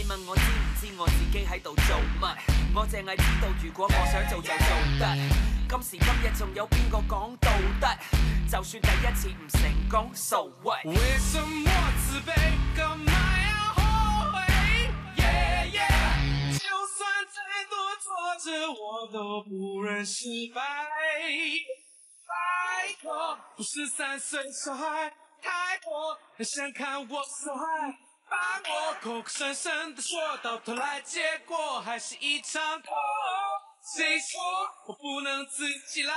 你問我知唔知我自己喺度做乜？我淨係知道如果我想做就做得。今時今日仲有邊個講道德？就算第一次唔成功 ，so what？ 為什麼自卑？幹嘛要後悔？Yeah yeah， 就算再多挫折，我都不認失敗。拜託，不是3歲小孩，太多人想看我受害。把我口口聲聲的說到頭來，結果還是一場空。誰說我不能自己來？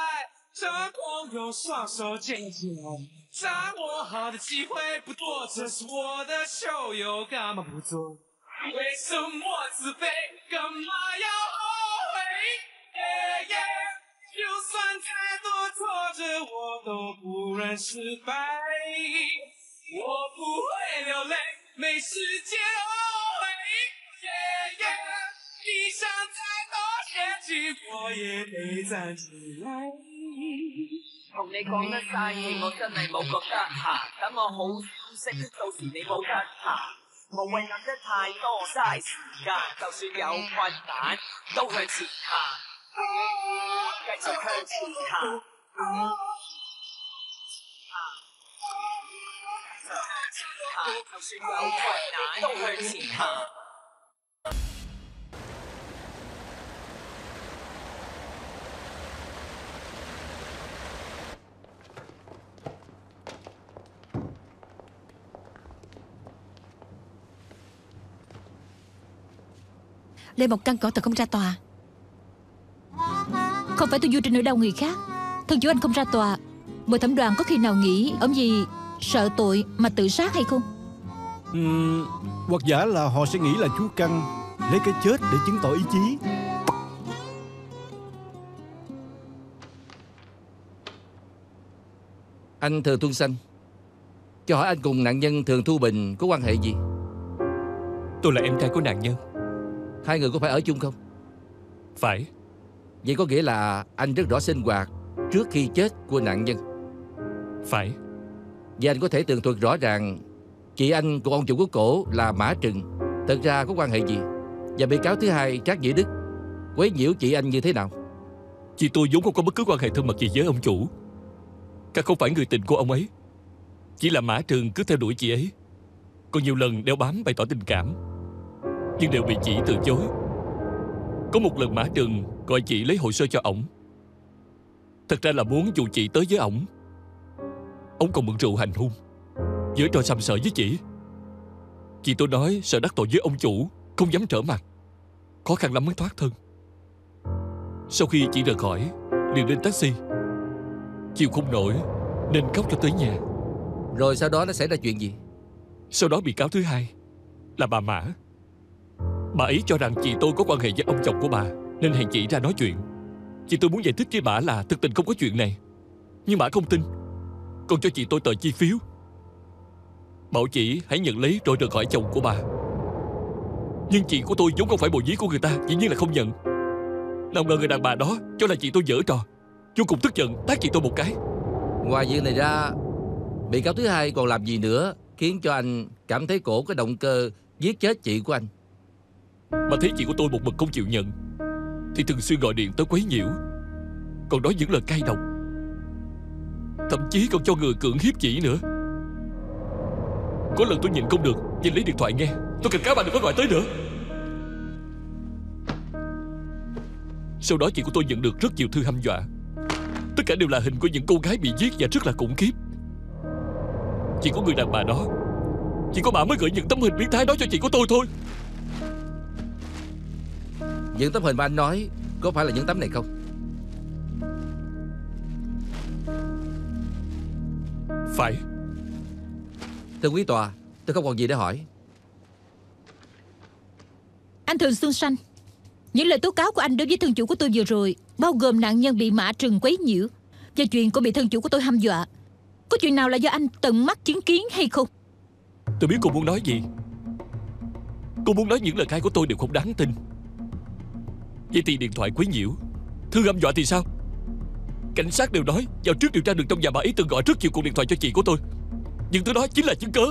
成功用雙手牽起來，掌握好的機會不多，這是我的秀，又幹嘛不做？為什麼自卑？幹嘛要後悔？Yeah yeah， 就算太多挫折，我都不認失敗。我不會流淚，沒時間後悔。Yeah yeah， 你想再多前進，我也得站起來。同你講得晒氣，我真係冇覺得嚇。等我好消息，到時你冇得行。無謂諗得太多，嘥時間。就算有困難，都向前行，繼續向前行。就算有困難，都向前行。Lên một căn cỏ thật không ra tòa. Không phải tôi vui trên nỗi đau người khác. Thân chủ anh không ra tòa, bồi thẩm đoàn có khi nào nghĩ ông gì sợ tội mà tự sát hay không? Hoặc giả là họ sẽ nghĩ là chú Căn lấy cái chết để chứng tỏ ý chí. Anh Thường Tuân Xanh, cho hỏi anh cùng nạn nhân Thường Thu Bình có quan hệ gì? Tôi là em trai của nạn nhân. Hai người có phải ở chung không? Phải. Vậy có nghĩa là anh rất rõ sinh hoạt trước khi chết của nạn nhân. Phải. Và anh có thể tường thuật rõ ràng chị anh của ông chủ của cổ là Mã Trừng thật ra có quan hệ gì, và bị cáo thứ hai Trác Nhĩ Đức quấy nhiễu chị anh như thế nào? Chị tôi vốn không có bất cứ quan hệ thân mật gì với ông chủ. Càng không phải người tình của ông ấy. Chỉ là Mã Trừng cứ theo đuổi chị ấy, còn nhiều lần đeo bám bày tỏ tình cảm, nhưng đều bị chị từ chối. Có một lần Mã Trừng gọi chị lấy hồ sơ cho ổng. Thật ra là muốn dụ chị tới với ổng. Ổng còn mượn rượu hành hung, giở trò sàm sỡ với chị. Chị tôi nói sợ đắc tội với ông chủ, không dám trở mặt, khó khăn lắm mới thoát thân. Sau khi chị rời khỏi, liền lên taxi. Chịu không nổi nên khóc cho tới nhà. Rồi sau đó nó xảy ra chuyện gì? Sau đó bị cáo thứ hai là bà Mã. Bà ấy cho rằng chị tôi có quan hệ với ông chồng của bà, nên hẹn chị ra nói chuyện. Chị tôi muốn giải thích với bà là thực tình không có chuyện này, nhưng bà không tin, còn cho chị tôi tờ chi phiếu, bảo chị hãy nhận lấy rồi rời khỏi chồng của bà. Nhưng chị của tôi vốn không phải bồ nhí của người ta, dĩ nhiên là không nhận. Nào ngờ người đàn bà đó cho là chị tôi giở trò, vô cùng tức giận tát chị tôi một cái. Ngoài việc này ra, bị cáo thứ hai còn làm gì nữa khiến cho anh cảm thấy cổ có động cơ giết chết chị của anh? Mà thấy chị của tôi một mực không chịu nhận thì thường xuyên gọi điện tới quấy nhiễu, còn nói những lời cay độc, thậm chí còn cho người cưỡng hiếp chị nữa. Có lần tôi nhịn không được, nhìn lấy điện thoại nghe. Tôi cảnh cáo bà đừng có gọi tới nữa. Sau đó chị của tôi nhận được rất nhiều thư hăm dọa. Tất cả đều là hình của những cô gái bị giết và rất là khủng khiếp. Chỉ có người đàn bà đó, chỉ có bà mới gửi những tấm hình biến thái đó cho chị của tôi thôi. Những tấm hình mà anh nói có phải là những tấm này không? Phải. Thưa quý tòa, tôi không còn gì để hỏi. Anh Thường Xuân Xanh, những lời tố cáo của anh đối với thân chủ của tôi vừa rồi, bao gồm nạn nhân bị Mã Trừng quấy nhiễu và chuyện cô bị thân chủ của tôi hăm dọa, có chuyện nào là do anh tận mắt chứng kiến hay không? Tôi biết cô muốn nói gì. Cô muốn nói những lời khai của tôi đều không đáng tin. Vậy thì điện thoại quấy nhiễu, thư hăm dọa thì sao? Cảnh sát đều nói vào trước điều tra được trong nhà bà ấy từng gọi rất nhiều cuộc điện thoại cho chị của tôi. Nhưng thứ đó chính là chứng cớ.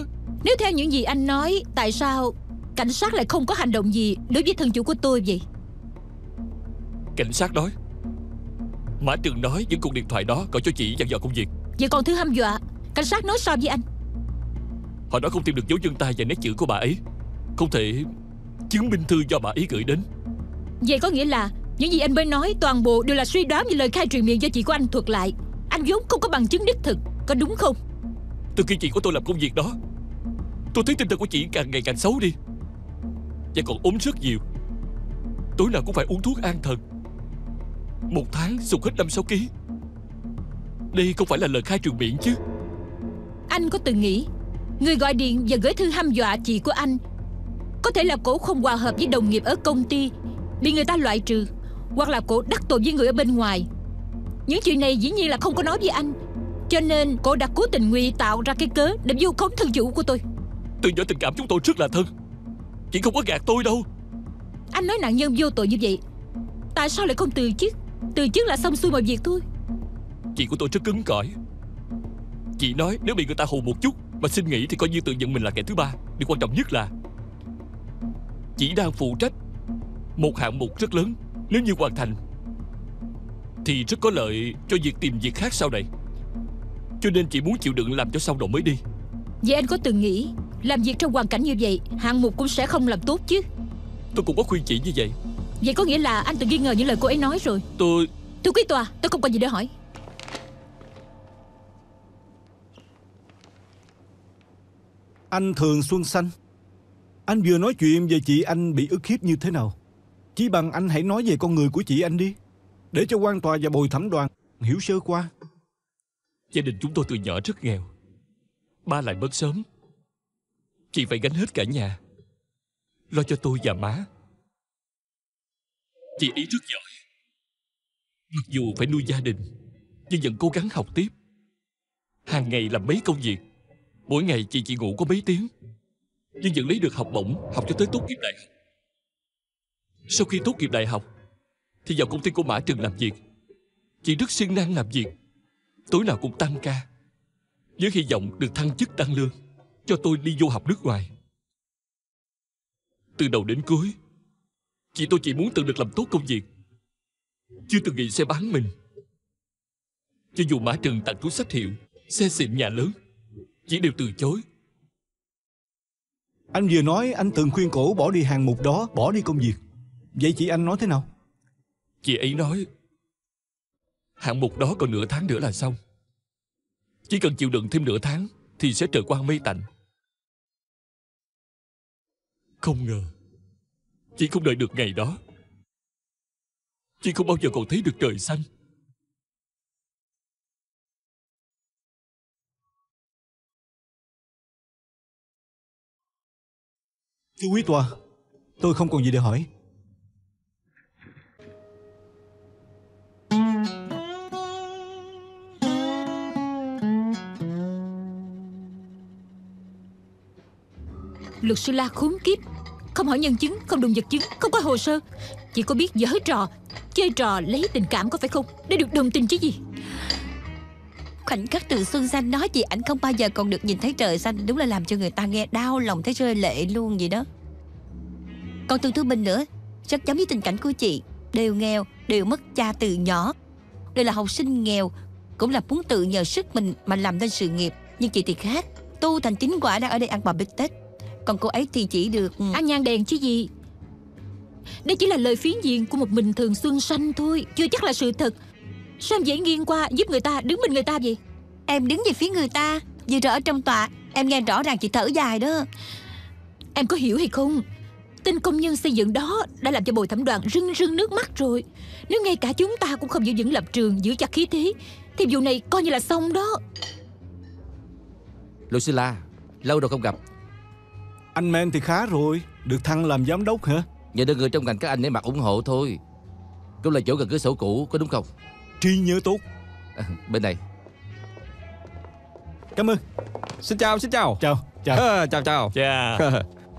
Nếu theo những gì anh nói, tại sao cảnh sát lại không có hành động gì đối với thân chủ của tôi vậy? Cảnh sát nói, Mã Trừng nói những cuộc điện thoại đó gọi cho chị dặn dò công việc. Vậy còn thư hăm dọa, cảnh sát nói sao với anh? Họ nói không tìm được dấu chân tay và nét chữ của bà ấy, không thể chứng minh thư do bà ấy gửi đến. Vậy có nghĩa là những gì anh mới nói toàn bộ đều là suy đoán và lời khai truyền miệng do chị của anh thuật lại. Anh vốn không có bằng chứng đích thực, có đúng không? Từ khi chị của tôi làm công việc đó, tôi thấy tinh thần của chị càng ngày càng xấu đi, và còn ốm rất nhiều. Tối nào cũng phải uống thuốc an thần. Một tháng sụt hết 5-6 kg. Đây không phải là lời khai truyền miệng chứ? Anh có từng nghĩ người gọi điện và gửi thư hăm dọa chị của anh có thể là cổ không hòa hợp với đồng nghiệp ở công ty, bị người ta loại trừ, hoặc là cổ đắc tội với người ở bên ngoài? Những chuyện này dĩ nhiên là không có nói với anh, cho nên cổ đã cố tình ngụy tạo ra cái cớ để vu khống thân chủ của tôi. Từ nhỏ tình cảm chúng tôi rất là thân, chị không có gạt tôi đâu. Anh nói nạn nhân vô tội như vậy, tại sao lại không từ chức? Từ chức là xong xuôi mọi việc thôi. Chị của tôi rất cứng cỏi. Chị nói nếu bị người ta hù một chút mà xin nghỉ thì coi như tự nhận mình là kẻ thứ ba. Điều quan trọng nhất là chị đang phụ trách một hạng mục rất lớn. Nếu như hoàn thành thì rất có lợi cho việc tìm việc khác sau này. Cho nên chị muốn chịu đựng làm cho xong rồi mới đi. Vậy anh có từng nghĩ làm việc trong hoàn cảnh như vậy hạng mục cũng sẽ không làm tốt chứ? Tôi cũng có khuyên chị như vậy. Vậy có nghĩa là anh từng nghi ngờ những lời cô ấy nói rồi? Thưa quý tòa, tôi không còn gì để hỏi. Anh Thường Xuân Xanh, anh vừa nói chuyện về chị anh bị ức hiếp như thế nào. Chỉ bằng anh hãy nói về con người của chị anh đi, để cho quan tòa và bồi thẩm đoàn hiểu sơ qua. Gia đình chúng tôi từ nhỏ rất nghèo. Ba lại mất sớm. Chị phải gánh hết cả nhà, lo cho tôi và má. Chị ấy rất giỏi. Mặc dù phải nuôi gia đình, nhưng vẫn cố gắng học tiếp. Hàng ngày làm mấy công việc. Mỗi ngày chị chỉ ngủ có mấy tiếng, nhưng vẫn lấy được học bổng, học cho tới tốt nghiệp đại học. Sau khi tốt nghiệp đại học thì vào công ty của Mã Trừng làm việc. Chị rất siêng năng làm việc, tối nào cũng tăng ca, với hy vọng được thăng chức tăng lương, cho tôi đi du học nước ngoài. Từ đầu đến cuối, chị tôi chỉ muốn tự được làm tốt công việc, chưa từng nghĩ sẽ bán mình. Cho dù Mã Trừng tặng túi xách hiệu, xe xịn nhà lớn, chị đều từ chối. Anh vừa nói anh từng khuyên cổ bỏ đi hạng mục đó, bỏ đi công việc. Vậy chị anh nói thế nào? Chị ấy nói hạng mục đó còn nửa tháng nữa là xong. Chỉ cần chịu đựng thêm nửa tháng thì sẽ trời quang mây tạnh. Không ngờ chị không đợi được ngày đó. Chị không bao giờ còn thấy được trời xanh. Thưa quý tòa, tôi không còn gì để hỏi. Luật sư La khốn kiếp, không hỏi nhân chứng, không đụng vật chứng, không có hồ sơ. Chị có biết giở trò, chơi trò lấy tình cảm có phải không? Để được đồng tình chứ gì. Khoảnh khắc Từ Xuân Xanh nói chị ảnh không bao giờ còn được nhìn thấy trời xanh, đúng là làm cho người ta nghe đau lòng thấy rơi lệ luôn vậy đó. Còn Từ Thư Bình nữa, rất giống với tình cảnh của chị. Đều nghèo, đều mất cha từ nhỏ, đều là học sinh nghèo, cũng là muốn tự nhờ sức mình mà làm nên sự nghiệp. Nhưng chị thì khác, tu thành chính quả đang ở đây ăn bò bít tết. Còn cô ấy thì chỉ được ăn nhang đèn chứ gì. Đây chỉ là lời phiến diện của một mình Thường Xuân Xanh thôi, chưa chắc là sự thật. Sao em dễ nghiêng qua giúp người ta, đứng bên người ta vậy? Em đứng về phía người ta. Vừa rồi ở trong tòa em nghe rõ ràng chị thở dài đó. Em có hiểu hay không? Tên công nhân xây dựng đó đã làm cho bồi thẩm đoàn rưng rưng nước mắt rồi. Nếu ngay cả chúng ta cũng không giữ vững lập trường, giữ chặt khí thế, thì vụ này coi như là xong đó. Luật sư La, lâu rồi không gặp. Anh Men thì khá rồi, được thăng làm giám đốc hả? Nhờ được người trong ngành các anh để mặc ủng hộ thôi. Cũng là chỗ gần cửa sổ cũ, có đúng không? Trí nhớ tốt. Bên này. Cảm ơn. Xin chào. Chào. Chào. Chà,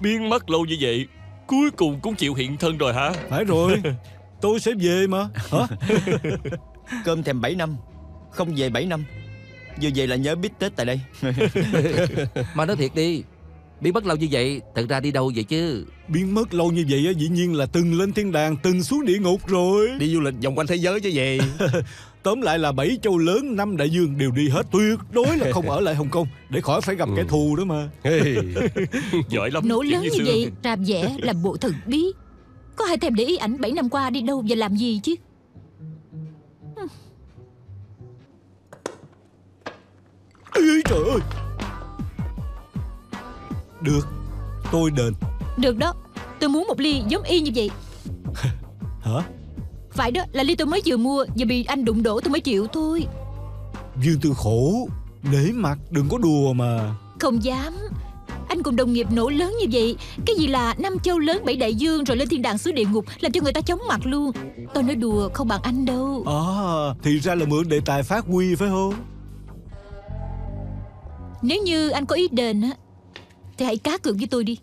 biến mất lâu như vậy, cuối cùng cũng chịu hiện thân rồi hả? Phải rồi, tôi sẽ về mà. Hả? Cơm thèm 7 năm, không về 7 năm. Vừa về là nhớ bít tết tại đây. Mà nói thiệt đi, Biến mất lâu như vậy, thật ra đi đâu vậy chứ? Biến mất lâu như vậy á, dĩ nhiên là từng lên thiên đàng, từng xuống địa ngục rồi. Đi du lịch vòng quanh thế giới chứ gì. Tóm lại là 7 châu lớn, 5 đại dương đều đi hết. Tuyệt đối là không ở lại Hồng Kông, để khỏi phải gặp kẻ thù đó mà. Giỏi lắm. Nổ lớn như xưa. vậy, rạp vẽ làm bộ thần bí. Có ai thèm để ý ảnh 7 năm qua đi đâu và làm gì chứ? Ê, trời ơi. Được, tôi đền. Được đó, tôi muốn một ly giống y như vậy. Hả? Phải đó, là ly tôi mới vừa mua và bị anh đụng đổ tôi mới chịu thôi. Dương Tư khổ, nể mặt, đừng có đùa mà. Không dám. Anh cùng đồng nghiệp nổ lớn như vậy, cái gì là 5 châu lớn 7 đại dương rồi lên thiên đàng xuống địa ngục, làm cho người ta chóng mặt luôn. Tôi nói đùa không bằng anh đâu. Thì ra là mượn đề tài phát huy phải không? Nếu như anh có ý đền á, thì hãy cá cược với tôi đi.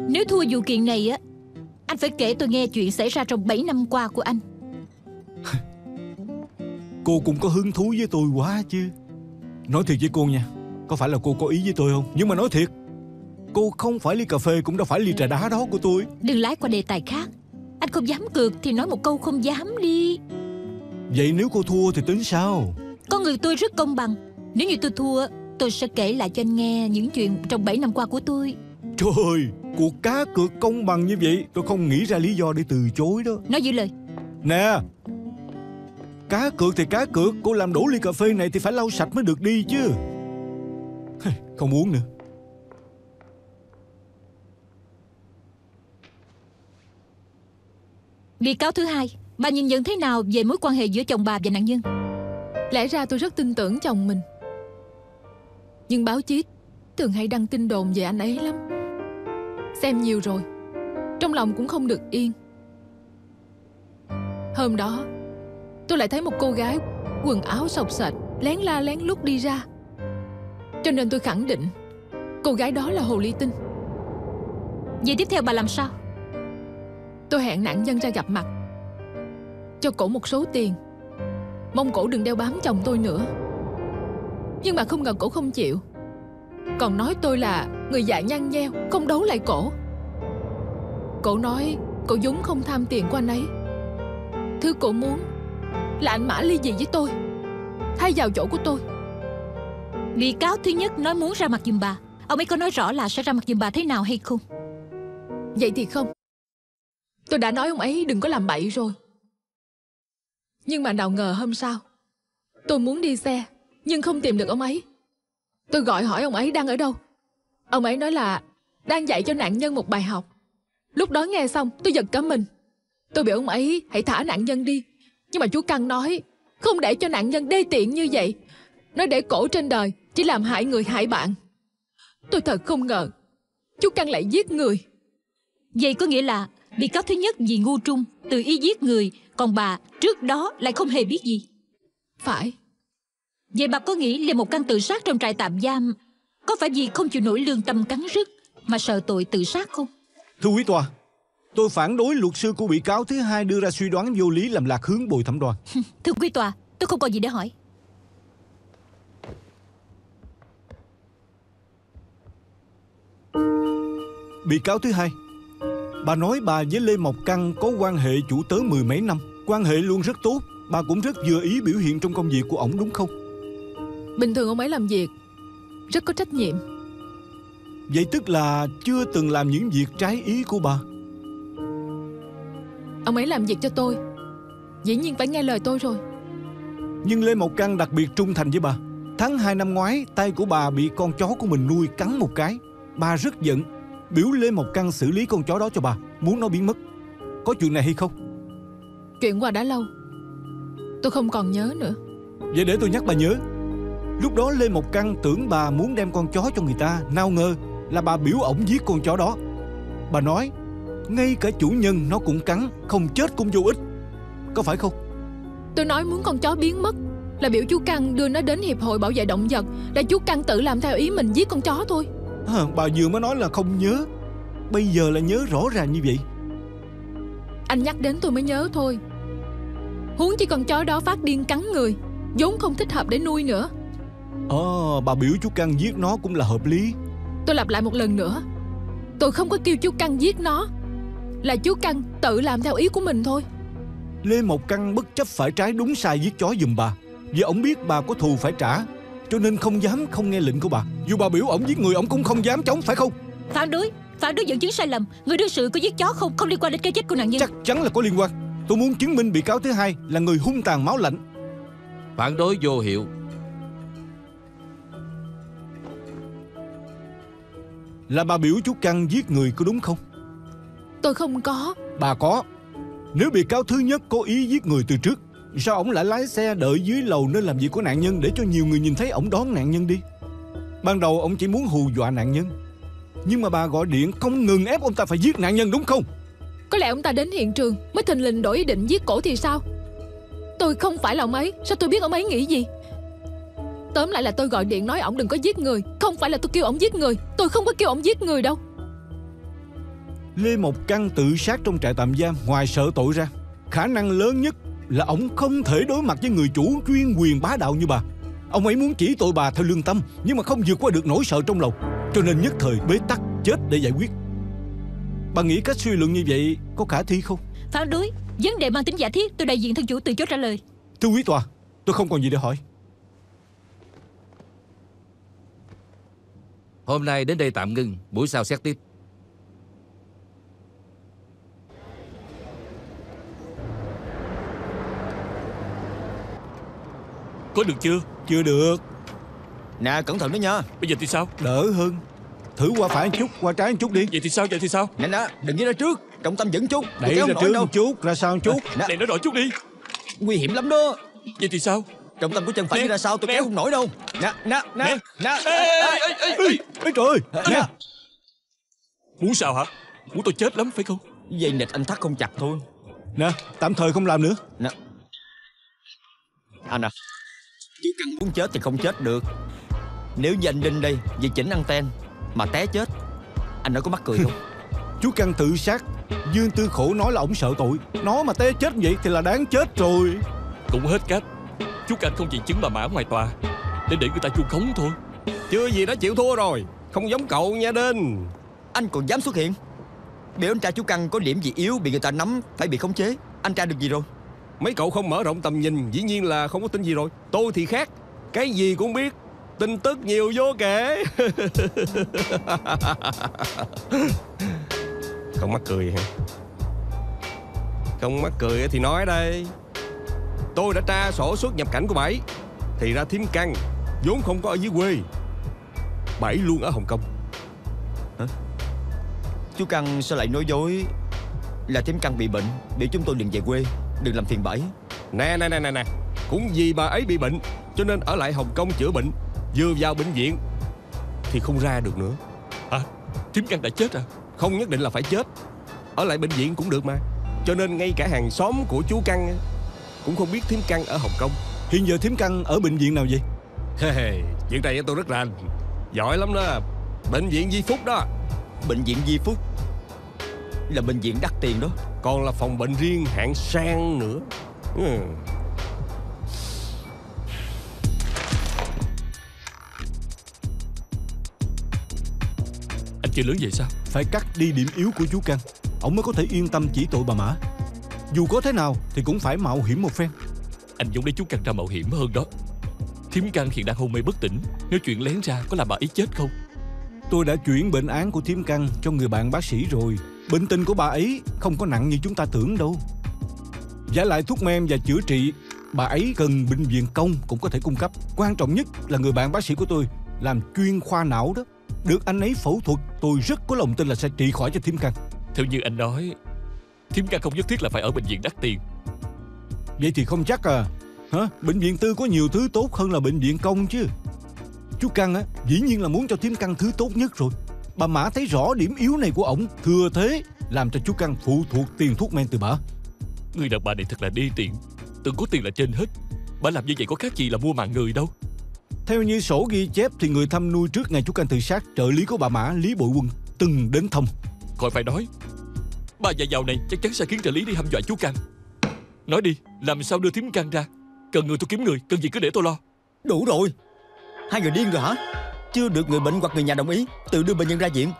Nếu thua vụ kiện này á, anh phải kể tôi nghe chuyện xảy ra trong 7 năm qua của anh. Cô cũng có hứng thú với tôi quá chứ. Nói thiệt với cô nha, có phải là cô có ý với tôi không? Nhưng mà nói thiệt, cô không phải ly cà phê cũng đâu phải ly trà đá đó của tôi. Đừng lái qua đề tài khác. Anh không dám cược thì nói một câu không dám đi. Vậy nếu cô thua thì tính sao? Con người tôi rất công bằng. Nếu như tôi thua, tôi sẽ kể lại cho anh nghe những chuyện trong 7 năm qua của tôi. Trời ơi, cuộc cá cược công bằng như vậy, tôi không nghĩ ra lý do để từ chối đó. Nói giữ lời. Nè, cá cược thì cá cược, cô làm đổ ly cà phê này thì phải lau sạch mới được đi chứ. Không uống nữa. Bị cáo thứ hai, bà nhìn nhận thế nào về mối quan hệ giữa chồng bà và nạn nhân? Lẽ ra tôi rất tin tưởng chồng mình, nhưng báo chí thường hay đăng tin đồn về anh ấy lắm. Xem nhiều rồi, trong lòng cũng không được yên. Hôm đó tôi lại thấy một cô gái quần áo xộc xệch lén la lén lút đi ra, cho nên tôi khẳng định cô gái đó là hồ ly tinh. Vậy tiếp theo bà làm sao? Tôi hẹn nạn nhân ra gặp mặt, cho cổ một số tiền, mong cổ đừng đeo bám chồng tôi nữa. Nhưng mà không ngờ cổ không chịu, còn nói tôi là người dạ nhăn nheo, không đấu lại cổ. Cổ nói cổ vốn không tham tiền của anh ấy. Thứ cổ muốn là anh mã ly dị với tôi, thay vào chỗ của tôi. Bị cáo thứ nhất nói muốn ra mặt giùm bà. Ông ấy có nói rõ là sẽ ra mặt giùm bà thế nào hay không? Vậy thì không. Tôi đã nói ông ấy đừng có làm bậy rồi. Nhưng mà nào ngờ hôm sau tôi muốn đi xe, nhưng không tìm được ông ấy. Tôi gọi hỏi ông ấy đang ở đâu. Ông ấy nói là đang dạy cho nạn nhân một bài học. Lúc đó nghe xong tôi giật cả mình. Tôi biểu ông ấy hãy thả nạn nhân đi, nhưng mà chú Căn nói không để cho nạn nhân đê tiện như vậy. Nói để cổ trên đời chỉ làm hại người hại bạn. Tôi thật không ngờ chú Căn lại giết người. Vậy có nghĩa là bị cáo thứ nhất vì ngu trung tự ý giết người, còn bà trước đó lại không hề biết gì. Phải. Vậy bà có nghĩ Lê Một Căn tự sát trong trại tạm giam có phải vì không chịu nổi lương tâm cắn rứt mà sợ tội tự sát không? Thưa quý tòa, tôi phản đối luật sư của bị cáo thứ hai đưa ra suy đoán vô lý làm lạc hướng bồi thẩm đoàn. Thưa quý tòa, tôi không còn gì để hỏi. Bị cáo thứ hai, bà nói bà với Lê Mộc Căn có quan hệ chủ tớ 10 mấy năm, quan hệ luôn rất tốt. Bà cũng rất vừa ý biểu hiện trong công việc của ổng đúng không? Bình thường ông ấy làm việc rất có trách nhiệm. Vậy tức là chưa từng làm những việc trái ý của bà. Ông ấy làm việc cho tôi, dĩ nhiên phải nghe lời tôi rồi. Nhưng Lê Mộc Căn đặc biệt trung thành với bà. Tháng 2 năm ngoái, tay của bà bị con chó của mình nuôi cắn một cái. Bà rất giận, biểu Lê Mộc Căn xử lý con chó đó cho bà, muốn nó biến mất. Có chuyện này hay không? Chuyện qua đã lâu, tôi không còn nhớ nữa. Vậy để tôi nhắc bà nhớ. Lúc đó Lê Mộc Căn tưởng bà muốn đem con chó cho người ta, nào ngờ là bà biểu ổng giết con chó đó. Bà nói ngay cả chủ nhân nó cũng cắn, không chết cũng vô ích. Có phải không? Tôi nói muốn con chó biến mất là biểu chú Căn đưa nó đến Hiệp hội Bảo vệ Động vật, để chú Căn tự làm theo ý mình giết con chó thôi. Bà vừa mới nói là không nhớ, bây giờ là nhớ rõ ràng như vậy. Anh nhắc đến tôi mới nhớ thôi. Huống chi con chó đó phát điên cắn người, vốn không thích hợp để nuôi nữa. Bà biểu chú Căn giết nó cũng là hợp lý. Tôi lặp lại một lần nữa, tôi không có kêu chú Căn giết nó, là chú Căn tự làm theo ý của mình thôi. Lê Mộc Căn bất chấp phải trái đúng sai giết chó giùm bà, vì ổng biết bà có thù phải trả, cho nên không dám không nghe lệnh của bà. Dù bà biểu ổng giết người, ổng cũng không dám chống, phải không? Phản đối dẫn chứng sai lầm. Người đương sự có giết chó không liên quan đến cái chết của nạn nhân. Chắc chắn là có liên quan. Tôi muốn chứng minh bị cáo thứ hai là người hung tàn máu lạnh. Phản đối vô hiệu. Là bà biểu chú Căn giết người có đúng không? Tôi không có. Bà có. Nếu bị cáo thứ nhất có ý giết người từ trước, sao ổng lại lái xe đợi dưới lầu nơi làm việc của nạn nhân để cho nhiều người nhìn thấy ổng đón nạn nhân đi? Ban đầu ổng chỉ muốn hù dọa nạn nhân, nhưng mà bà gọi điện không ngừng ép ông ta phải giết nạn nhân, đúng không? Có lẽ ông ta đến hiện trường mới thình lình đổi ý định giết cổ thì sao? Tôi không phải là ông ấy, sao tôi biết ông ấy nghĩ gì? Tóm lại là tôi gọi điện nói ổng đừng có giết người, không phải là tôi kêu ổng giết người. Tôi không có kêu ổng giết người đâu. Lê Mộc Căn tự sát trong trại tạm giam, ngoài sợ tội ra, khả năng lớn nhất là ổng không thể đối mặt với người chủ chuyên quyền bá đạo như bà. Ông ấy muốn chỉ tội bà theo lương tâm, nhưng mà không vượt qua được nỗi sợ trong lòng, cho nên nhất thời bế tắc chết để giải quyết. Bà nghĩ cách suy luận như vậy có khả thi không? Phản đối. Vấn đề mang tính giả thiết, tôi đại diện thân chủ từ chối trả lời. Thưa quý tòa, tôi không còn gì để hỏi. Hôm nay đến đây tạm ngưng, buổi sau xét tiếp. Có được chưa? Chưa được. Nè, cẩn thận đó nha. Bây giờ thì sao? Đỡ hơn. Thử qua phải một chút, qua trái một chút đi. Vậy thì sao? Vậy thì sao? Nè nè, đừng đi ra trước, trọng tâm dẫn chút. Đẩy ra trước một chút, ra sau một chút. Nè, Này, nói rõ chút đi. nguy hiểm lắm đó. Vậy thì sao? Trọng tâm của chân phải Nè, đi ra sau, tôi nè. kéo không nổi đâu. Nè, nè, nè, nè. Ê trời ơi, nè. Muốn sao hả? Muốn tôi chết lắm phải không? Dây nịt anh thắt không chặt thôi. Nè, tạm thời không làm nữa. Nè. Anh à, chú Căn muốn chết thì không chết được. Nếu như anh lên đây vì chỉnh anten mà té chết, anh nói có mắc cười không? Chú Căn tự sát, Dương Tư Khổ nói là ổng sợ tội, nó mà té chết vậy thì là đáng chết rồi. Cũng hết cách. Chú Căn không chỉ chứng bà Mã ngoài tòa để người ta chu khống thôi. Chưa gì đã chịu thua rồi. Không giống cậu nha Đinh. Anh còn dám xuất hiện? Biểu anh trai chú Căn có điểm gì yếu bị người ta nắm phải bị khống chế. Anh tra được gì rồi? Mấy cậu không mở rộng tầm nhìn, dĩ nhiên là không có tin gì rồi. Tôi thì khác, cái gì cũng biết, tin tức nhiều vô kể. Không mắc cười hả? Không mắc cười thì nói đây. Tôi đã tra sổ xuất nhập cảnh của bà ấy, thì ra thím Căn vốn không có ở dưới quê, bà ấy luôn ở Hồng Kông. Hả? Chú Căn sao lại nói dối là thím Căn bị bệnh, để chúng tôi đừng về quê, đừng làm phiền bà ấy. Nè, cũng vì bà ấy bị bệnh cho nên ở lại Hồng Kông chữa bệnh. Vừa vào bệnh viện thì không ra được nữa. Hả? Thím Căn đã chết à? Không nhất định là phải chết, ở lại bệnh viện cũng được mà. Cho nên ngay cả hàng xóm của chú Căn cũng không biết thím Căn ở Hồng Kông. Hiện giờ thím Căn ở bệnh viện nào vậy? Chuyện này tôi rất rành, giỏi lắm đó. Bệnh viện Di Phúc đó. Bệnh viện Di Phúc là bệnh viện đắt tiền đó, còn là phòng bệnh riêng hạng sang nữa. Anh chơi lớn vậy sao? Phải cắt đi điểm yếu của chú Căn, ổng mới có thể yên tâm chỉ tội bà Mã. Dù có thế nào thì cũng phải mạo hiểm một phen. Anh giống lấy chú Căn ra mạo hiểm hơn đó. Thím Căn hiện đang hôn mê bất tỉnh, nếu chuyện lén ra có làm bà ấy chết không? Tôi đã chuyển bệnh án của thím Căn cho người bạn bác sĩ rồi. Bệnh tình của bà ấy không có nặng như chúng ta tưởng đâu. Giả lại thuốc men và chữa trị, bà ấy cần bệnh viện công cũng có thể cung cấp. Quan trọng nhất là người bạn bác sĩ của tôi làm chuyên khoa não đó. Được anh ấy phẫu thuật, tôi rất có lòng tin là sẽ trị khỏi cho thím Căn. Theo như anh nói, thím Căn không nhất thiết là phải ở bệnh viện đắt tiền. Vậy thì không chắc à. Hả? Bệnh viện tư có nhiều thứ tốt hơn là bệnh viện công chứ. Chú Căn á, dĩ nhiên là muốn cho thím Căn thứ tốt nhất rồi. Bà Mã thấy rõ điểm yếu này của ổng, thừa thế làm cho chú Căn phụ thuộc tiền thuốc men từ bà. Người đàn bà này thật là đê tiện, tưởng có tiền là trên hết. Bà làm như vậy có khác gì là mua mạng người đâu. Theo như sổ ghi chép thì người thăm nuôi trước ngày chú Căn tự sát, trợ lý của bà Mã Lý Bội Quân từng đến thăm. Khỏi phải nói, bà già giàu này chắc chắn sẽ khiến trợ lý đi hăm dọa chú Căn. Nói đi, làm sao đưa thím Căn ra? Cần người tôi kiếm người, cần gì cứ để tôi lo. Đủ rồi. Hai người điên rồi hả? chưa được người bệnh hoặc người nhà đồng ý tự đưa bệnh nhân ra viện,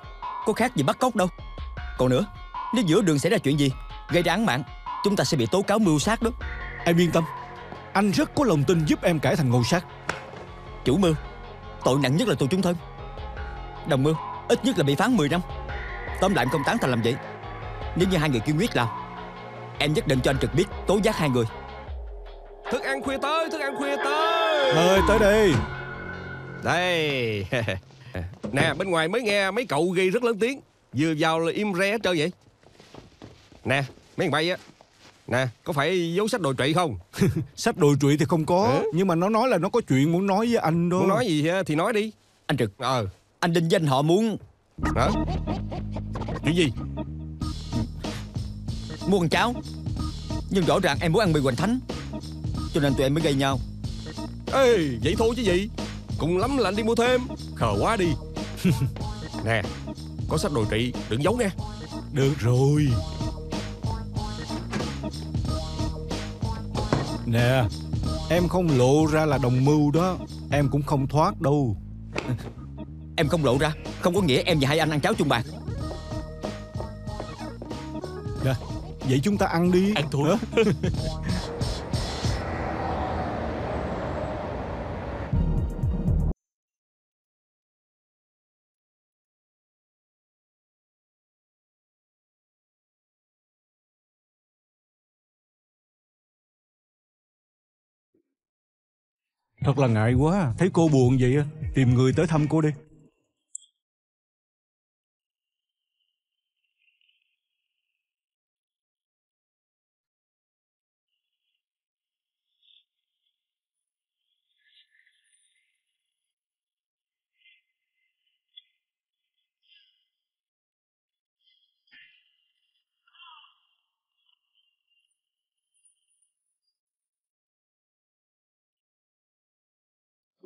có khác gì bắt cóc đâu. Còn nữa, nếu giữa đường xảy ra chuyện gì gây ra án mạng, chúng ta sẽ bị tố cáo mưu sát đó. Em yên tâm, anh rất có lòng tin giúp em cải thành ngộ sát. Chủ mưu, tội nặng nhất là tù chung thân. Đồng mưu, ít nhất là bị phán 10 năm. Tóm lại em không tán thành làm vậy. Nếu như hai người kiên quyết làm, em nhất định cho anh Trực biết tố giác hai người. Thức ăn khuya tới, thức ăn khuya tới. Tới đây. Đây. Nè, bên ngoài mới nghe mấy cậu ghi rất lớn tiếng, vừa vào là im re hết trơn vậy. Nè, mấy thằng bay á. Nè, có phải giấu sách đồi trụy không? Sách đồi trụy thì không có, nhưng mà nó nói là nó có chuyện muốn nói với anh đó. Muốn nói gì thì nói đi. Anh Trực, anh Đinh Danh họ muốn... Hả? Chuyện gì? Mua con cháo. Nhưng rõ ràng em muốn ăn mì Hoành Thánh, cho nên tụi em mới gây nhau. Ê, vậy thôi chứ gì. Cùng lắm là anh đi mua thêm. Khờ quá đi. Nè, có sách đồi trụy đừng giấu nghe. Được rồi. Nè, em không lộ ra là đồng mưu đó, em cũng không thoát đâu. Em không lộ ra không có nghĩa em và hai anh ăn cháo chung bàn. Nè, vậy chúng ta ăn đi. Ăn thôi. Thật là ngại quá, thấy cô buồn vậy á, tìm người tới thăm cô đi.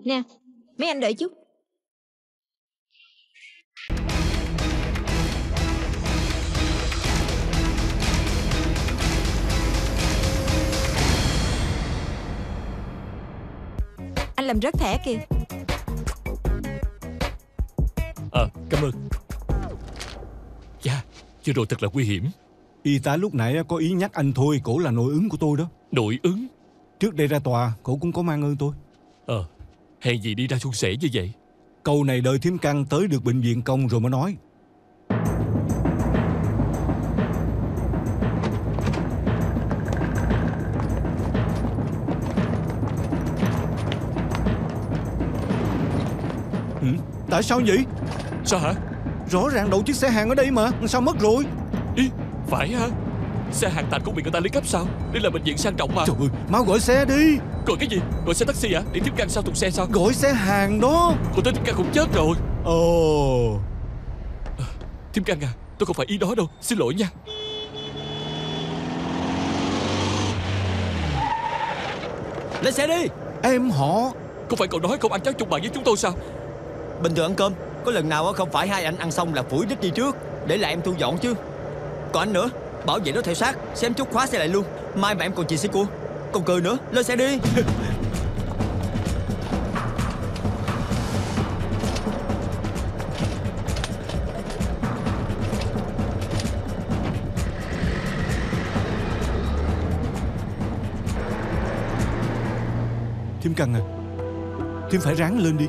Nè, mấy anh đợi chút. Anh làm rớt thẻ kìa. Cảm ơn. Dạ, vừa rồi thật là nguy hiểm. Y tá lúc nãy có ý nhắc anh thôi, cổ là nội ứng của tôi đó. Nội ứng? Trước đây ra tòa, cổ cũng có mang ơn tôi. Hèn gì đi ra suôn sẻ như vậy. Câu này đợi thím Căng tới được bệnh viện công rồi mới nói. Tại sao vậy? Sao hả? Rõ ràng đậu chiếc xe hàng ở đây mà, sao mất rồi? Ý, phải hả? Xe hàng tàn cũng bị người ta lấy cắp sao? Đây là bệnh viện sang trọng mà. Trời ơi, mau gọi xe đi. Gọi cái gì? Gọi xe taxi hả? Để thím Căng sao tục xe sao? Gọi xe hàng đó. Còn tới thím Căng cũng chết rồi. Ồ. Thím Căng à, tôi không phải ý đó đâu, xin lỗi nha. Lên xe đi. Em họ. Không phải cậu nói không ăn cháo chung bàn với chúng tôi sao? Bình thường ăn cơm, có lần nào không phải hai anh ăn xong là phủi đít đi trước, để lại em thu dọn chứ. Còn anh nữa, bảo vệ nó theo sát, xem chút khóa xe lại luôn. Mai mà em còn chuyện xe cua, còn cười nữa. Lên xe đi. Thím Căng à, thím phải ráng lên đi,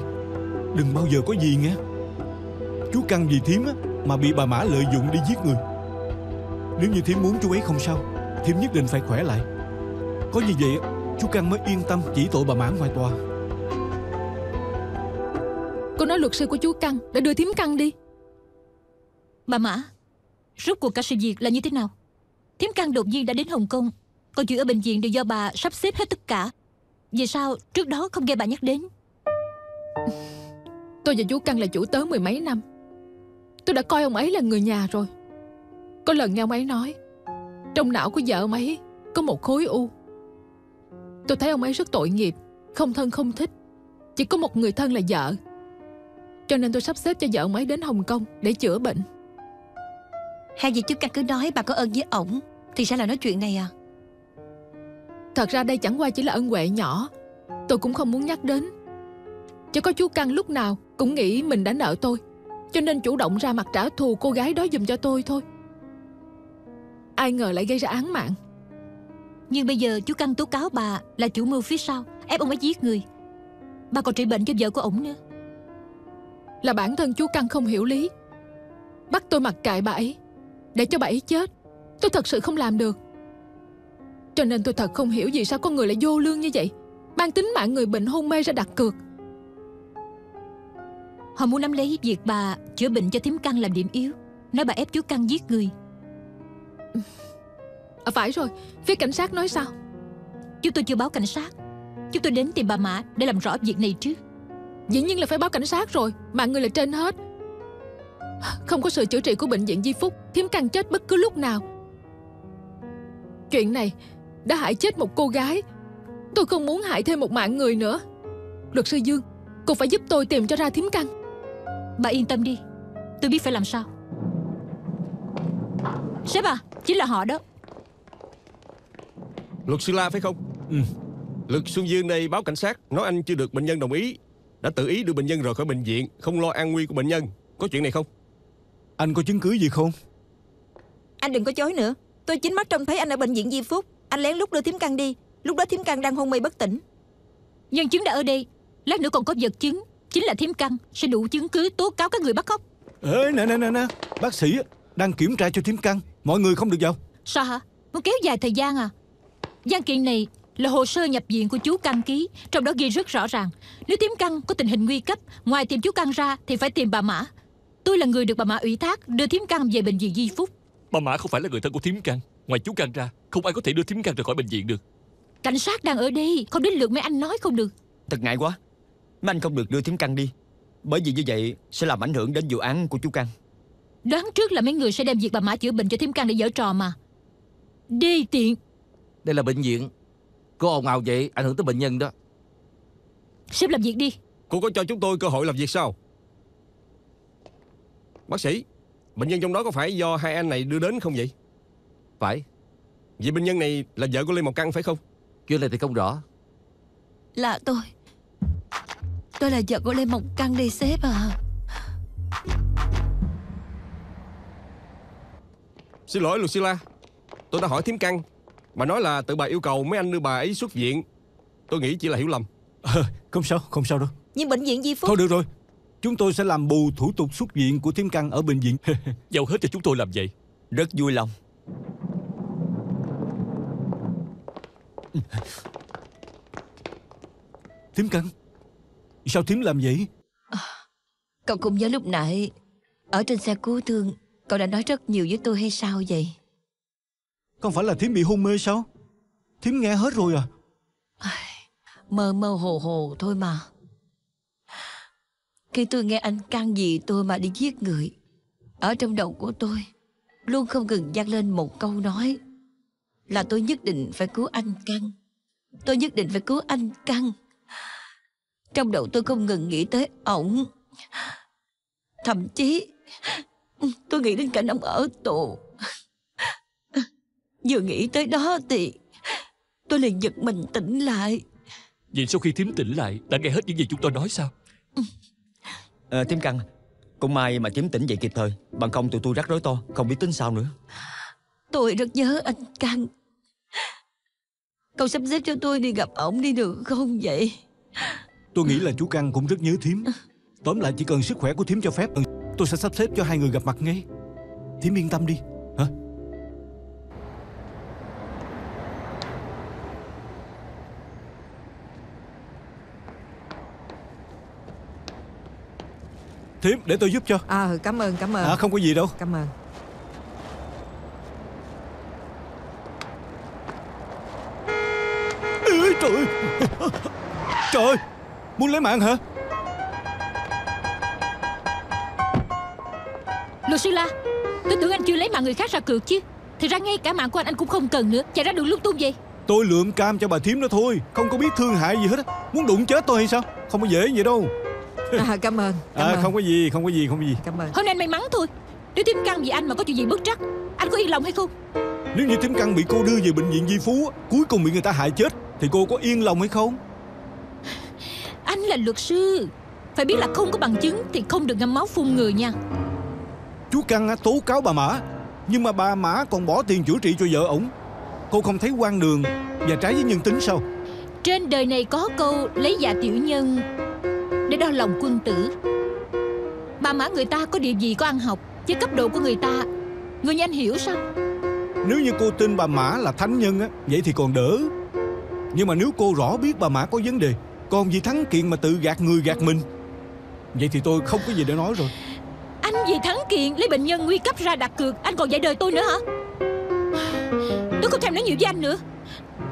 đừng bao giờ có gì nghe. Chú Căng vì thím á mà bị bà Mã lợi dụng đi giết người. Nếu như thím muốn chú ấy không sao, thím nhất định phải khỏe lại. Có như vậy chú Căng mới yên tâm chỉ tội bà Mã ngoài tòa. Cô nói luật sư của chú Căng đã đưa thím Căng đi. Bà Mã, rốt cuộc cả sự việc là như thế nào? Thím Căng đột nhiên đã đến Hồng Kông, còn chuyện ở bệnh viện đều do bà sắp xếp hết tất cả. Vì sao trước đó không nghe bà nhắc đến? Tôi và chú Căng là chủ tớ 10 mấy năm. Tôi đã coi ông ấy là người nhà rồi. Có lần nghe ông ấy nói trong não của vợ ông ấy có một khối u. Tôi thấy ông ấy rất tội nghiệp, không thân không thích, chỉ có một người thân là vợ. Cho nên tôi sắp xếp cho vợ ông ấy đến Hồng Kông để chữa bệnh. Hay vì chú Căng cứ nói bà có ơn với ổng, thì sao là nói chuyện này à? Thật ra đây chẳng qua chỉ là ân huệ nhỏ, tôi cũng không muốn nhắc đến. Chỉ có chú Căn lúc nào cũng nghĩ mình đã nợ tôi, cho nên chủ động ra mặt trả thù cô gái đó giùm cho tôi thôi. Ai ngờ lại gây ra án mạng. Nhưng bây giờ chú Căn tố cáo bà là chủ mưu phía sau, ép ông ấy giết người. Bà còn trị bệnh cho vợ của ổng nữa. Là bản thân chú Căn không hiểu lý, bắt tôi mặc kệ bà ấy, để cho bà ấy chết. Tôi thật sự không làm được. Cho nên tôi thật không hiểu vì sao con người lại vô lương như vậy, ban tính mạng người bệnh hôn mê ra đặt cược. Họ muốn nắm lấy việc bà chữa bệnh cho thím Căn làm điểm yếu, nói bà ép chú Căn giết người. Phải rồi, phía cảnh sát nói sao? Chúng tôi chưa báo cảnh sát. Chúng tôi đến tìm bà Mã để làm rõ việc này trước. Dĩ nhiên là phải báo cảnh sát rồi, mạng người là trên hết. Không có sự chữa trị của bệnh viện Di Phúc, thím Căn chết bất cứ lúc nào. Chuyện này đã hại chết một cô gái. Tôi không muốn hại thêm một mạng người nữa. Luật sư Dương, cô phải giúp tôi tìm cho ra thím Căn. Bà yên tâm đi, tôi biết phải làm sao. Sếp à, chính là họ đó. Luật sư La phải không? Luật Xuân Dương đây báo cảnh sát, nói anh chưa được bệnh nhân đồng ý, đã tự ý đưa bệnh nhân rời khỏi bệnh viện, không lo an nguy của bệnh nhân. Có chuyện này không? Anh có chứng cứ gì không? Anh đừng có chối nữa. Tôi chính mắt trông thấy anh ở bệnh viện Di Phúc. Anh lén lút đưa thím Căn đi. Lúc đó thím Căn đang hôn mê bất tỉnh. Nhân chứng đã ở đây. Lát nữa còn có vật chứng, chính là thím Căn sẽ đủ chứng cứ tố cáo các người bắt cóc. Ê, nè, bác sĩ đang kiểm tra cho thím Căn, mọi người không được vào. Sao hả? Muốn kéo dài thời gian à? Văn kiện này là hồ sơ nhập viện của chú Căn ký, trong đó ghi rất rõ ràng. Nếu thím Căn có tình hình nguy cấp, ngoài tìm chú Căn ra thì phải tìm bà Mã. Tôi là người được bà Mã ủy thác đưa thím Căn về bệnh viện Di Phúc. Bà Mã không phải là người thân của thím Căn. Ngoài chú Căn ra, không ai có thể đưa thím Căn ra khỏi bệnh viện được. Cảnh sát đang ở đây, không đến lượt mấy anh nói không được. Thật ngại quá, mấy anh không được đưa thím Căn đi, bởi vì như vậy sẽ làm ảnh hưởng đến vụ án của chú Căn. Đoán trước là mấy người sẽ đem việc bà Mã chữa bệnh cho thím Căn để giở trò mà. Đê tiện. Đây là bệnh viện, cô ồn ào vậy ảnh hưởng tới bệnh nhân đó. Sếp làm việc đi. Cô có cho chúng tôi cơ hội làm việc sao? Bác sĩ, bệnh nhân trong đó có phải do hai anh này đưa đến không vậy? Phải. Vậy bệnh nhân này là vợ của Lê Mộc Căn phải không? Chuyện này thì không rõ. Là tôi là vợ của Lê Mộc Căn đây sếp à. Xin lỗi luật sư La, tôi đã hỏi thím Căn, bà nói là tự bà yêu cầu mấy anh đưa bà ấy xuất viện. Tôi nghĩ chỉ là hiểu lầm. Không sao đâu. Nhưng bệnh viện Di Phúc... Thôi được rồi, chúng tôi sẽ làm bù thủ tục xuất viện của thím Căn ở bệnh viện. Giao hết cho chúng tôi làm vậy. Rất vui lòng. Thím Căn, sao thím làm vậy? Cậu cũng nhớ lúc nãy ở trên xe cứu thương, cậu đã nói rất nhiều với tôi hay sao vậy? Không phải là thím bị hôn mê sao? Thím nghe hết rồi à? Mơ mơ hồ hồ thôi mà. Khi tôi nghe anh Căn gì tôi mà đi giết người, ở trong đầu của tôi luôn không ngừng vang lên một câu nói là tôi nhất định phải cứu anh Căn. Tôi nhất định phải cứu anh Căn. Trong đầu tôi không ngừng nghĩ tới ổng. Thậm chí tôi nghĩ đến cảnh ông ở tù. Vừa nghĩ tới đó thì tôi liền giật mình tỉnh lại. Vậy sau khi thím tỉnh lại đã nghe hết những gì chúng tôi nói sao? Thím Căn, cũng may mà thím tỉnh dậy kịp thời, bằng không tụi tôi rắc rối to, không biết tính sao nữa. Tôi rất nhớ anh Căn. Cậu sắp xếp cho tôi đi gặp ổng đi được không vậy? Tôi nghĩ là chú Căn cũng rất nhớ thím. Tóm lại chỉ cần sức khỏe của thím cho phép, tôi sẽ sắp xếp cho hai người gặp mặt ngay. Thím yên tâm đi. Hả? Thím, để tôi giúp cho. Cảm ơn. Không có gì đâu. Cảm ơn. Trời ơi! Trời ơi! Muốn lấy mạng hả? Luật sư La, tôi tưởng anh chưa lấy mạng người khác ra cược chứ. Thì ra ngay cả mạng của anh cũng không cần nữa. Chạy ra đường lung tung vậy. Tôi lượm cam cho bà thím đó thôi, không có biết thương hại gì hết á. Muốn đụng chết tôi hay sao? Không có dễ vậy đâu. Cảm ơn. Không có gì. Cảm ơn. Hôm nay anh may mắn thôi. Nếu thím Căn vì anh mà có chuyện gì bất trắc, anh có yên lòng hay không? Nếu như thím Căn bị cô đưa về bệnh viện Di Phú, cuối cùng bị người ta hại chết, thì cô có yên lòng hay không? Anh là luật sư, phải biết là không có bằng chứng thì không được ngâm máu phun người nha. Chú Căn tố cáo bà Mã, nhưng mà bà Mã còn bỏ tiền chữa trị cho vợ ổng. Cô không thấy hoang đường và trái với nhân tính sao? Trên đời này có câu lấy dạ tiểu nhân để đo lòng quân tử. Bà Mã người ta có địa vị, có ăn học, với cấp độ của người ta, người như anh hiểu sao? Nếu như cô tin bà Mã là thánh nhân á, vậy thì còn đỡ. Nhưng mà nếu cô rõ biết bà Mã có vấn đề, còn vì thắng kiện mà tự gạt người gạt mình, vậy thì tôi không có gì để nói rồi. Anh vì thắng kiện lấy bệnh nhân nguy cấp ra đặt cược, anh còn dạy đời tôi nữa hả? Tôi không thèm nói nhiều với anh nữa.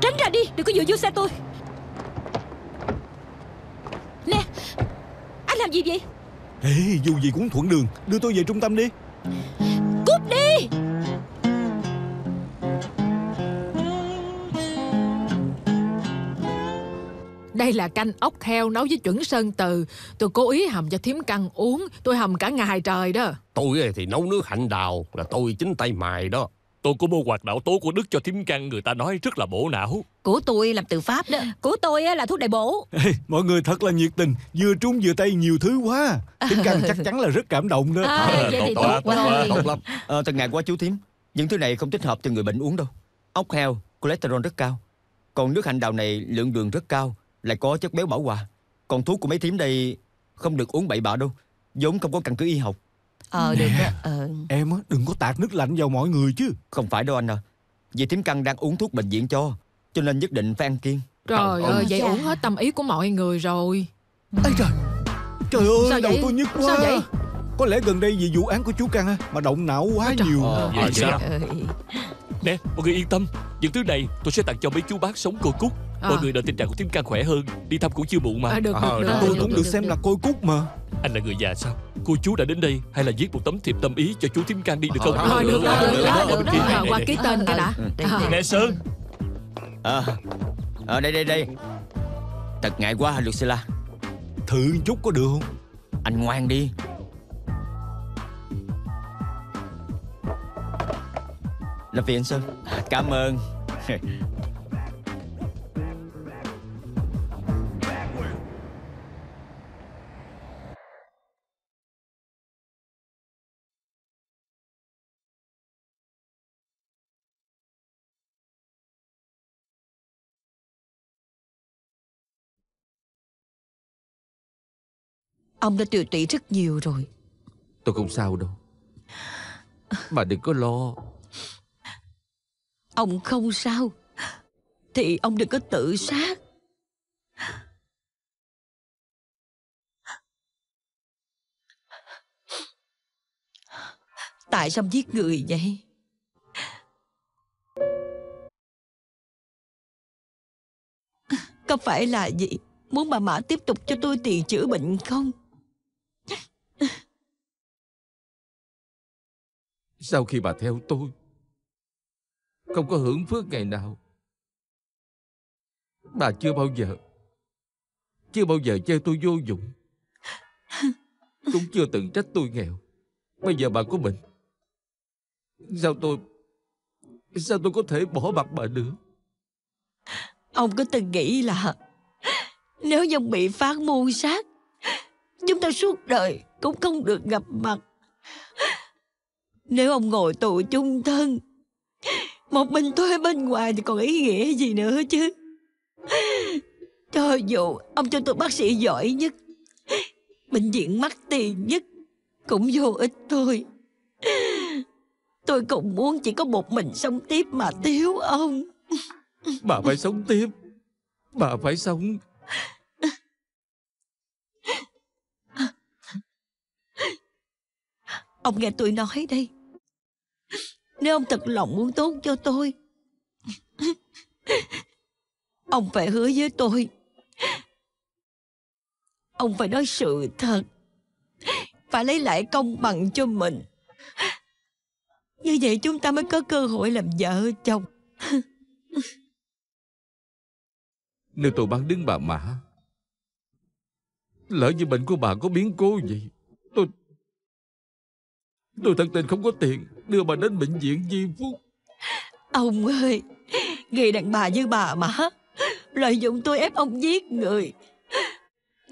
Tránh ra đi, đừng có dựa vô xe tôi. Nè, anh làm gì vậy? Ê, dù gì cũng thuận đường, đưa tôi về trung tâm đi. Cút đi. Đây là canh ốc heo nấu với chuẩn Sơn Từ. Tôi cố ý hầm cho thím Căn uống. Tôi hầm cả ngày trời đó. Tôi thì nấu nước hạnh đào là tôi chính tay mài đó. Tôi có mua hoạt não tố của Đức cho thím Căn, người ta nói rất là bổ não. Của tôi làm từ Pháp đó. Của tôi là thuốc đại bổ. Ê, mọi người thật là nhiệt tình, vừa Trung vừa Tây nhiều thứ quá. Thím Căn chắc chắn là rất cảm động đó. Vậy thì tốt quá. Tốt lắm. Thật ngại quá chú thím. Những thứ này không thích hợp cho người bệnh uống đâu. Ốc heo, cholesterol rất cao. Còn nước hạnh đào này lượng đường rất cao, lại có chất béo bảo hòa. Còn thuốc của mấy thím đây không được uống bậy bạ đâu, vốn không có căn cứ y học. Được đó. Em đừng có tạt nước lạnh vào mọi người chứ. Không phải đâu anh à. Vì thím Căn đang uống thuốc bệnh viện cho nên nhất định phải ăn kiêng. Trời ơi, vậy uống hết tâm ý của mọi người rồi. Ây trời, trời ơi, Sao đầu vậy? tôi nhức quá. Sao vậy? Có lẽ gần đây vì vụ án của chú Căn mà động não quá nhiều. Vậy sao? Nè, mọi người yên tâm, những thứ này tôi sẽ tặng cho mấy chú bác sống côi cút. Mọi người đợi tình trạng của thím Căn khỏe hơn, đi thăm cũng chưa muộn mà. Được. Tôi cũng được xem là côi cút mà. Anh là người già sao? Cô chú đã đến đây, hay là viết một tấm thiệp tâm ý cho chú thím Căn đi được không? Được đó. Qua ký tên cái đã. Nè Sơn. Đây. Thật ngại quá hả Lucilla? Thử chút có được không? Anh ngoan đi. Là phiền anh Sơn. Cảm ơn. Ông đã tiêu tụy rất nhiều rồi. Tôi không sao đâu. Bà đừng có lo. Ông không sao thì ông đừng có tự sát. Tại sao ông giết người vậy? Có phải là gì? Muốn bà Mã tiếp tục cho tôi tiền chữa bệnh không? Sau khi bà theo tôi, không có hưởng phước ngày nào, bà chưa bao giờ chê tôi vô dụng, cũng chưa từng trách tôi nghèo. Bây giờ bà có bệnh, sao tôi có thể bỏ mặc bà được? Ông có từng nghĩ là nếu như bị phán mưu sát, chúng ta suốt đời cũng không được gặp mặt? Nếu ông ngồi tù chung thân, một mình tôi ở bên ngoài thì còn ý nghĩa gì nữa chứ? Cho dù ông cho tôi bác sĩ giỏi nhất, bệnh viện mắc tiền nhất, cũng vô ích thôi. Tôi cũng muốn chỉ có một mình sống tiếp mà thiếu ông. Bà phải sống tiếp. Bà phải sống. Ông nghe tôi nói đây. Nếu ông thật lòng muốn tốt cho tôi, ông phải hứa với tôi. Ông phải nói sự thật, phải lấy lại công bằng cho mình. Như vậy chúng ta mới có cơ hội làm vợ chồng. Nếu tôi bán đứng bà Mã, lỡ như bệnh của bà có biến cố gì, tôi thật tình không có tiền đưa bà đến bệnh viện Di Phúc. Ông ơi, người đàn bà như bà Mã lợi dụng tôi ép ông giết người.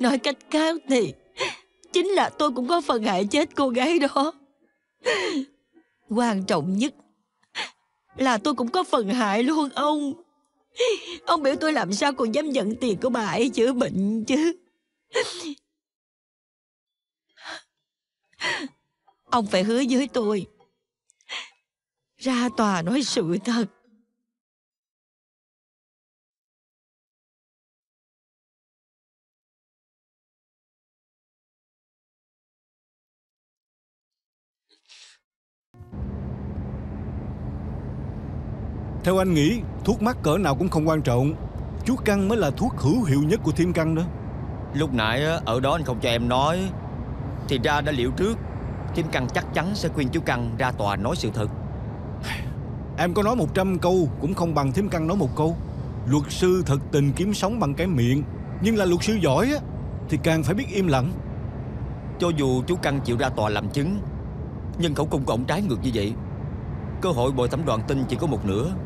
Nói cách khác thì chính là tôi cũng có phần hại chết cô gái đó. Quan trọng nhất là tôi cũng có phần hại luôn ông. Ông biểu tôi làm sao còn dám nhận tiền của bà ấy chữa bệnh chứ. Ông phải hứa với tôi ra tòa nói sự thật. Theo anh nghĩ, thuốc mắc cỡ nào cũng không quan trọng. Chú Căn mới là thuốc hữu hiệu nhất của Thiêm Căn đó. Lúc nãy ở đó anh không cho em nói, thì ra đã liệu trước Thiêm Căn chắc chắn sẽ khuyên chú Căn ra tòa nói sự thật. Em có nói 100 câu cũng không bằng Thiêm Căn nói một câu. Luật sư thật tình kiếm sống bằng cái miệng, nhưng là luật sư giỏi á thì càng phải biết im lặng. Cho dù chú Căn chịu ra tòa làm chứng, nhưng khẩu cung của ông trái ngược như vậy. Cơ hội bồi thẩm đoàn tin chỉ có một nửa.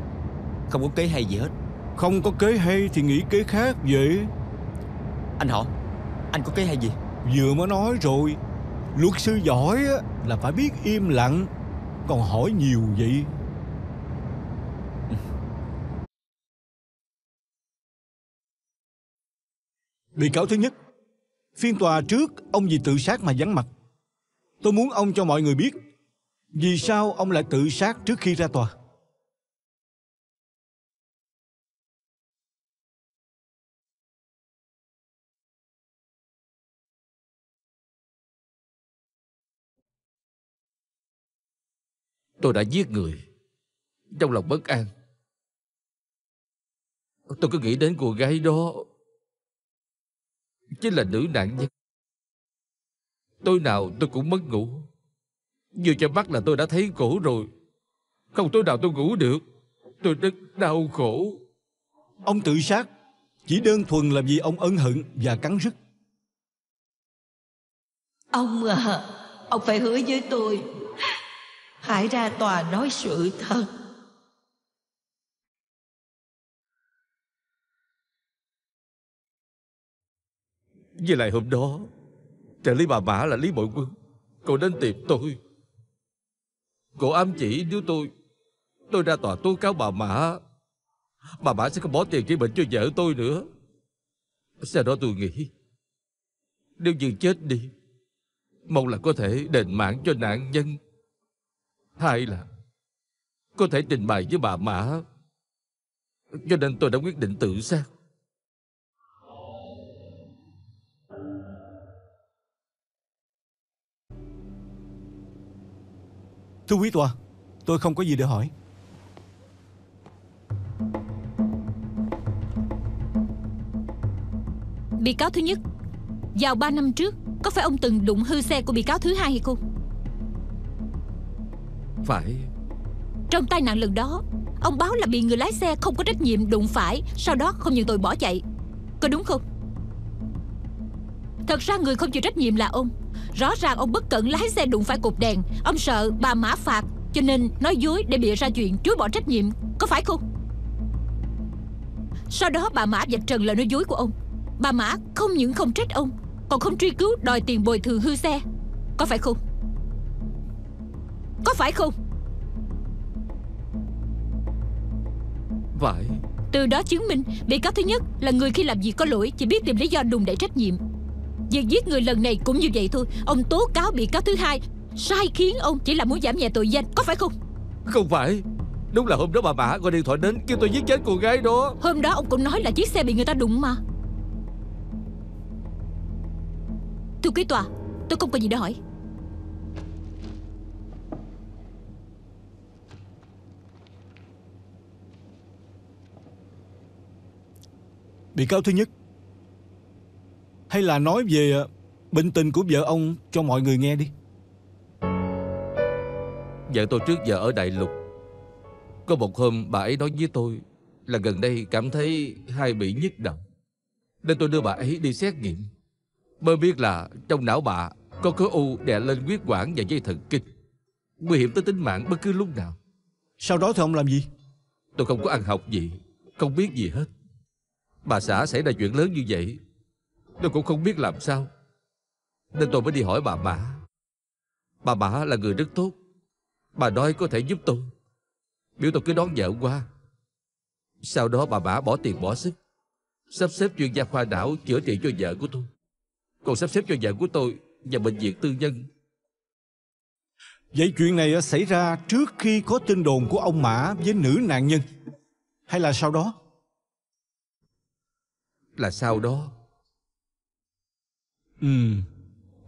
Không có kế hay gì hết. Không có kế hay thì nghĩ kế khác vậy. Anh họ, anh có kế hay gì? Vừa mới nói rồi, luật sư giỏi á là phải biết im lặng. Còn hỏi nhiều vậy. Bị cáo thứ nhất, phiên tòa trước ông vì tự sát mà vắng mặt. Tôi muốn ông cho mọi người biết vì sao ông lại tự sát trước khi ra tòa. Tôi đã giết người. Trong lòng bất an, tôi cứ nghĩ đến cô gái đó chính là nữ nạn nhân. Tối nào tôi cũng mất ngủ. Vừa cho mắt là tôi đã thấy cổ rồi. Không tối nào tôi ngủ được. Tôi rất đau khổ. Ông tự sát chỉ đơn thuần là vì ông ân hận và cắn rứt. Ông à, ông phải hứa với tôi hãy ra tòa nói sự thật. Với lại hôm đó trợ lý bà Mã là Lý Bội Quân, cô đến tìm tôi. Cô ám chỉ nếu tôi ra tòa tố cáo bà Mã sẽ không bỏ tiền chữa bệnh cho vợ tôi nữa. Sau đó tôi nghĩ nếu như chết đi, mong là có thể đền mạng cho nạn nhân, hai là có thể trình bày với bà Mã. Cho nên tôi đã quyết định tự sát. Thưa quý tòa, tôi không có gì để hỏi. Bị cáo thứ nhất, vào 3 năm trước, có phải ông từng đụng hư xe của bị cáo thứ hai hay không? Phải. Trong tai nạn lần đó, ông báo là bị người lái xe không có trách nhiệm đụng phải, sau đó không nhận tội bỏ chạy, có đúng không? Thật ra người không chịu trách nhiệm là ông. Rõ ràng ông bất cẩn lái xe đụng phải cột đèn. Ông sợ bà Mã phạt, cho nên nói dối để bịa ra chuyện chối bỏ trách nhiệm, có phải không? Sau đó bà Mã vạch trần lời nói dối của ông. Bà Mã không những không trách ông, còn không truy cứu đòi tiền bồi thường hư xe, có phải không? Có phải không? Phải. Từ đó chứng minh bị cáo thứ nhất là người khi làm việc có lỗi, chỉ biết tìm lý do đùn đẩy trách nhiệm. Việc giết người lần này cũng như vậy thôi. Ông tố cáo bị cáo thứ hai sai khiến ông chỉ là muốn giảm nhẹ tội danh, có phải không? Không phải. Đúng là hôm đó bà Mã gọi điện thoại đến kêu tôi giết chết cô gái đó. Hôm đó ông cũng nói là chiếc xe bị người ta đụng mà. Thưa quý tòa, tôi không có gì để hỏi. Bị cáo thứ nhất, hay là nói về bệnh tình của vợ ông cho mọi người nghe đi. Vợ tôi trước giờ ở Đại Lục. Có một hôm bà ấy nói với tôi là gần đây cảm thấy hay bị nhức đầu, nên tôi đưa bà ấy đi xét nghiệm. Mới biết là trong não bà có khối u đè lên huyết quản và dây thần kinh, nguy hiểm tới tính mạng bất cứ lúc nào. Sau đó thì ông làm gì? Tôi không có ăn học gì, không biết gì hết. Bà xã xảy ra chuyện lớn như vậy, Tôi cũng không biết làm sao, nên tôi mới đi hỏi bà Mã. Bà Mã là người rất tốt. Bà nói có thể giúp tôi, biểu tôi cứ đón vợ qua. Sau đó bà Mã bỏ tiền bỏ sức sắp xếp chuyên gia khoa não chữa trị cho vợ của tôi, còn sắp xếp cho vợ của tôi vào bệnh viện tư nhân. Vậy chuyện này xảy ra trước khi có tin đồn của ông Mã với nữ nạn nhân, hay là sau đó? Là sau đó.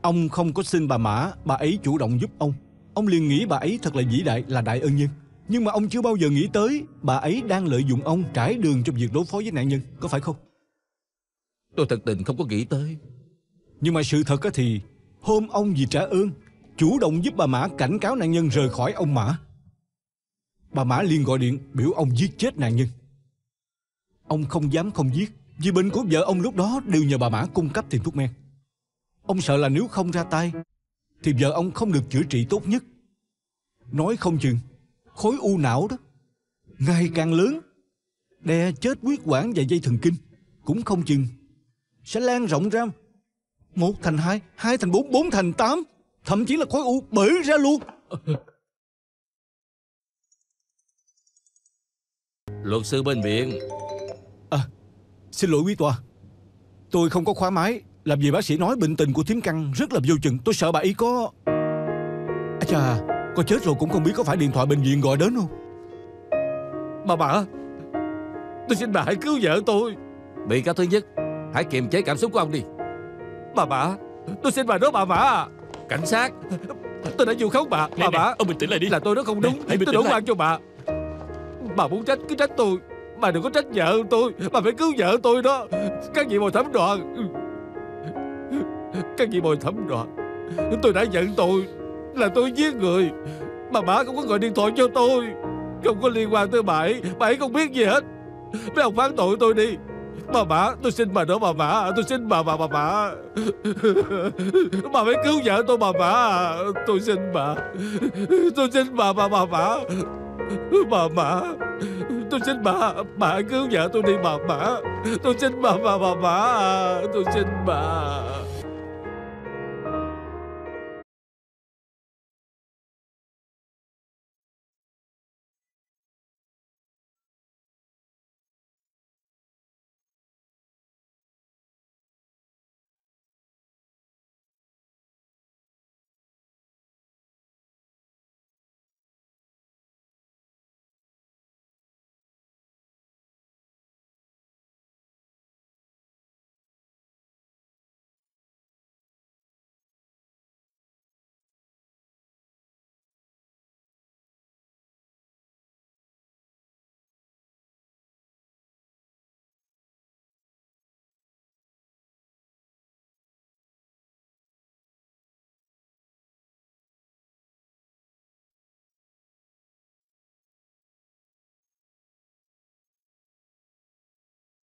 Ông không có xin bà Mã, bà ấy chủ động giúp ông. Ông liền nghĩ bà ấy thật là vĩ đại, là đại ân nhân. Nhưng mà ông chưa bao giờ nghĩ tới bà ấy đang lợi dụng ông trải đường cho việc đối phó với nạn nhân, có phải không? Tôi thật tình không có nghĩ tới. Nhưng mà sự thật thì hôm ông vì trả ơn chủ động giúp bà Mã cảnh cáo nạn nhân rời khỏi ông Mã, bà Mã liền gọi điện biểu ông giết chết nạn nhân. Ông không dám không giết, vì bệnh của vợ ông lúc đó đều nhờ bà Mã cung cấp tiền thuốc men. Ông sợ là nếu không ra tay thì vợ ông không được chữa trị tốt nhất. Nói không chừng khối u não đó ngày càng lớn, đè chết huyết quản và dây thần kinh, cũng không chừng sẽ lan rộng ra 1 thành 2, 2 thành 4, 4 thành 8, thậm chí là khối u bể ra luôn. Luật sư bên viện. Xin lỗi quý tòa, tôi không có khóa máy. Làm gì bác sĩ nói bệnh tình của thím Căn rất là vô chừng. Tôi sợ bà ấy có... Chà, có chết rồi cũng không biết có phải điện thoại bệnh viện gọi đến không. Bà Mã, tôi xin bà hãy cứu vợ tôi. Bị cáo thứ nhất, hãy kiềm chế cảm xúc của ông đi. Bà Mã, tôi xin bà đó bà Mã. Cảnh sát, tôi đã vu khống bà. Bà Mã, ông bình tĩnh lại đi. Là tôi đó không đúng. Tôi đổ oan cho bà. Bà muốn trách cứ trách tôi, bà đừng có trách vợ tôi. Bà phải cứu vợ tôi đó. Các vị bồi thẩm đoàn, các vị bồi thẩm đoàn, tôi đã nhận tội là tôi giết người. Bà Mã không có gọi điện thoại cho tôi, không có liên quan tới bà ấy không biết gì hết. Mấy ông phán tội tôi đi. Bà Mã, tôi xin bà đó bà Mã. Tôi xin bà Mã. Bà phải cứu vợ tôi bà Mã. Tôi xin bà. Tôi xin bà Mã. Bà Mã, tôi xin bà hãy cứu vợ tôi đi bà Mã. Tôi xin bà Mã. Tôi xin bà.